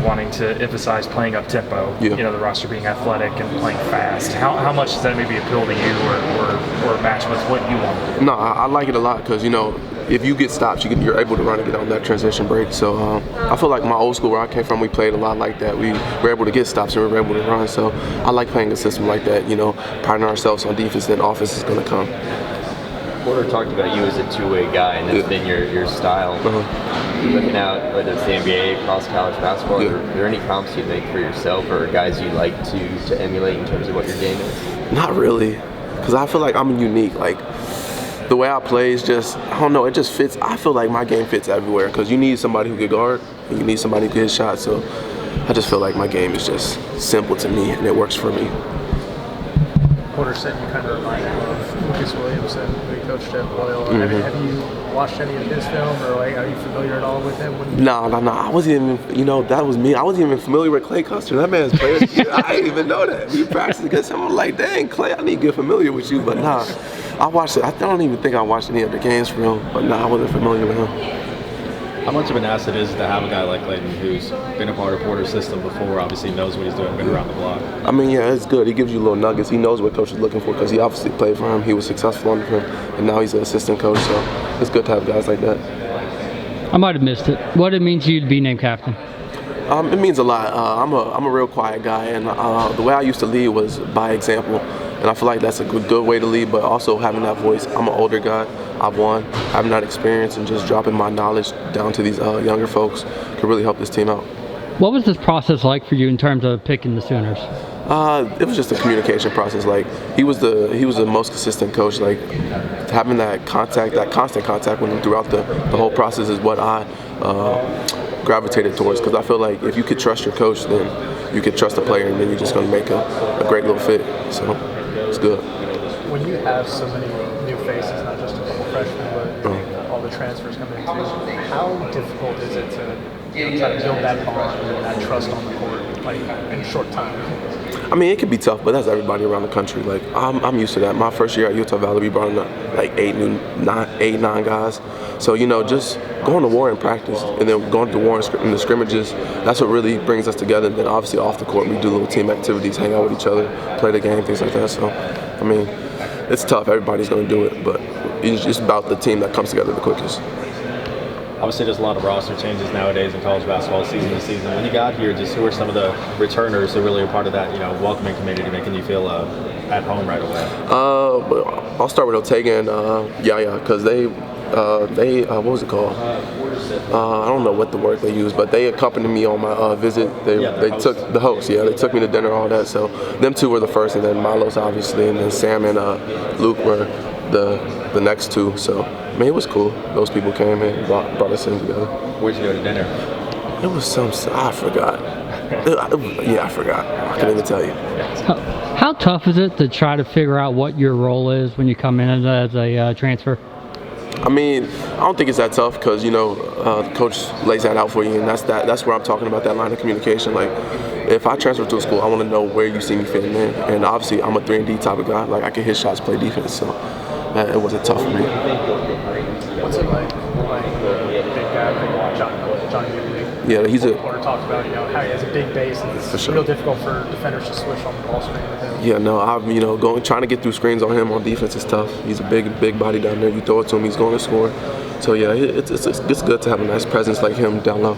wanting to emphasize playing up tempo. Yeah. You know, the roster being athletic and playing fast. How much does that maybe appeal to you or match with what you want? No, I like it a lot because, you know, if you get stopped, you're able to run and get on that transition break. So I feel like my old school where I came from, we played a lot like that. We were able to get stops and we were able to run. So I like playing a system like that, you know, priding ourselves on defense, then offense is going to come. Porter talked about you as a two-way guy, and that's been your style. Looking out, whether it's the NBA, across college basketball, are there any comps you'd make for yourself or guys you like to emulate in terms of what your game is? Not really, because I feel like I'm unique. Like, the way I play is just, I don't know, it just fits. I feel like my game fits everywhere because you need somebody who can guard and you need somebody who can hit shots. So I just feel like my game is just simple to me and it works for me. Porter said you kind of remind him of Lucas Williamson, who he coached at Loyola. Have you watched any of his film, or like, are you familiar at all with him? No. I wasn't even, you know, that was me. I wasn't even familiar with Klay Custer. That man's player. I didn't even know that. We practiced against him. I'm like, dang, Klay, I need to get familiar with you. But nah, I watched it. I don't even think I watched any of the games for him. But nah, I wasn't familiar with him. How much of an asset is it to have a guy like Leighton who's been a part of Porter's system before, obviously knows what he's doing, been around the block? I mean, yeah, it's good. He gives you little nuggets. He knows what coach is looking for because he obviously played for him. He was successful under him, and now he's an assistant coach. So it's good to have guys like that. I might have missed it. What it means to you to be named captain? It means a lot. I'm a real quiet guy, and the way I used to lead was by example. And I feel like that's a good way to lead, but also having that voice. I'm an older guy. I've won. Having that experience and just dropping my knowledge down to these younger folks can really help this team out. What was this process like for you in terms of picking the Sooners? It was just a communication process. Like he was the most consistent coach. Like having that constant contact with him throughout the whole process is what I gravitated towards. Because I feel like if you could trust your coach, then you could trust the player, and then you're just going to make a great little fit. So it's good. When you have so many new faces, not just a couple freshmen, but all the transfers coming in too, how difficult is it to try to build that bond and that trust on the court, like in a short time? I mean, it can be tough, but that's everybody around the country. Like I'm used to that. My first year at Utah Valley, we brought in like eight, nine guys. So you know, just going to war in practice and then going to war in the scrimmages, that's what really brings us together. And then obviously off the court, we do little team activities, hang out with each other, play the game, things like that. So, I mean, it's tough. Everybody's going to do it, but it's just about the team that comes together the quickest. Obviously, there's a lot of roster changes nowadays in college basketball season to season. When you got here, just who are some of the returners who really are part of that, you know, welcoming community, making you feel at home right away? I'll start with Ortega and Yaya, because they what was it called? I don't know what the word they use, but they accompanied me on my visit. They took the host. Yeah, they took me to dinner, all that. So them two were the first, and then Milos obviously, and then Sam and Luke were the next two. So I mean, it was cool. Those people came and brought us in together. Where'd you go to dinner? It was I forgot. I forgot. I couldn't even tell you. How tough is it to try to figure out what your role is when you come in as a transfer? I mean, I don't think it's that tough because, you know, the coach lays that out for you, and that's where I'm talking about, that line of communication. Like, if I transfer to a school, I want to know where you see me fitting in. And obviously, I'm a 3-and-D type of guy. Like, I can hit shots, play defense, so it wasn't tough for me. What's it like the big guy like John Ewing? Yeah, he's Porter talked about, you know, how he has a big base, and it's real difficult for defenders to switch on the ball screen with him. Yeah, no, trying to get through screens on him on defense is tough. He's a big body down there. You throw it to him, he's going to score. So yeah, it's good to have a nice presence like him down low.